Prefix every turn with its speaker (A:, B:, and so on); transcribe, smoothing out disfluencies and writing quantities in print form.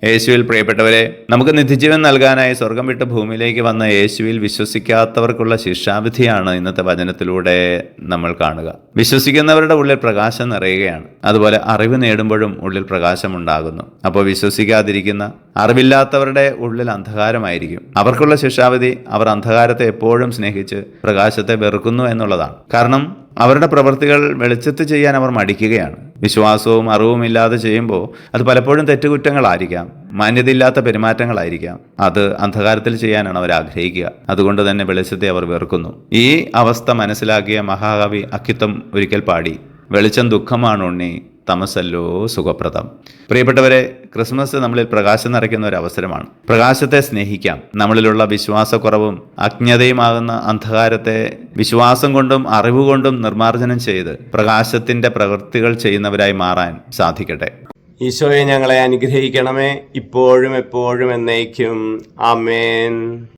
A: യേശുവിൽ പ്രിയപ്പെട്ടവരെ, നമുക്ക് നിത്യജീവൻ നൽകാനായി സ്വർഗം വിട്ട് ഭൂമിയിലേക്ക് വന്ന യേശുവിൽ വിശ്വസിക്കാത്തവർക്കുള്ള ശിക്ഷാവിധിയാണ് ഇന്നത്തെ വചനത്തിലൂടെ നമ്മൾ കാണുക. വിശ്വസിക്കുന്നവരുടെ ഉള്ളിൽ പ്രകാശം നിറയുകയാണ്. അതുപോലെ അറിവ് നേടുമ്പോഴും ഉള്ളിൽ പ്രകാശമുണ്ടാകുന്നു. അപ്പോൾ വിശ്വസിക്കാതിരിക്കുന്ന, അറിവില്ലാത്തവരുടെ ഉള്ളിൽ അന്ധകാരമായിരിക്കും. അവർക്കുള്ള ശിക്ഷാവിധി അവർ അന്ധകാരത്തെ എപ്പോഴും സ്നേഹിച്ച് പ്രകാശത്തെ വെറുക്കുന്നു എന്നുള്ളതാണ്. കാരണം അവരുടെ പ്രവൃത്തികൾ വെളിച്ചത്ത് ചെയ്യാൻ അവർ മടിക്കുകയാണ്. വിശ്വാസവും അറിവും ഇല്ലാതെ ചെയ്യുമ്പോൾ അത് പലപ്പോഴും തെറ്റുകുറ്റങ്ങളായിരിക്കാം, മാന്യതയില്ലാത്ത പെരുമാറ്റങ്ങളായിരിക്കാം. അത് അന്ധകാരത്തിൽ ചെയ്യാനാണ് അവർ ആഗ്രഹിക്കുക. അതുകൊണ്ട് തന്നെ വെളിച്ചത്തെ അവർ വെറുക്കുന്നു. ഈ അവസ്ഥ മനസ്സിലാക്കിയ മഹാകവി അക്കിത്തം ഒരിക്കൽ പാടി, വെളിച്ചം ദുഃഖമാണ് ഉണ്ണി, തമസല്ലോ സുഖപ്രദം. പ്രിയപ്പെട്ടവരെ, ക്രിസ്മസ് നമ്മളിൽ പ്രകാശം നിറയ്ക്കുന്ന ഒരു അവസരമാണ്. പ്രകാശത്തെ സ്നേഹിക്കാം. നമ്മളിലുള്ള വിശ്വാസക്കുറവും അജ്ഞതയുമാകുന്ന അന്ധകാരത്തെ വിശ്വാസം കൊണ്ടും അറിവുകൊണ്ടും നിർമ്മാർജ്ജനം ചെയ്ത് പ്രകാശത്തിന്റെ പ്രവൃത്തികൾ ചെയ്യുന്നവരായി മാറാൻ സാധിക്കട്ടെ.
B: ഈശോയെ, ഞങ്ങളെ അനുഗ്രഹിക്കണമേ, ഇപ്പോഴും എപ്പോഴും എന്നേക്കും. ആമേൻ.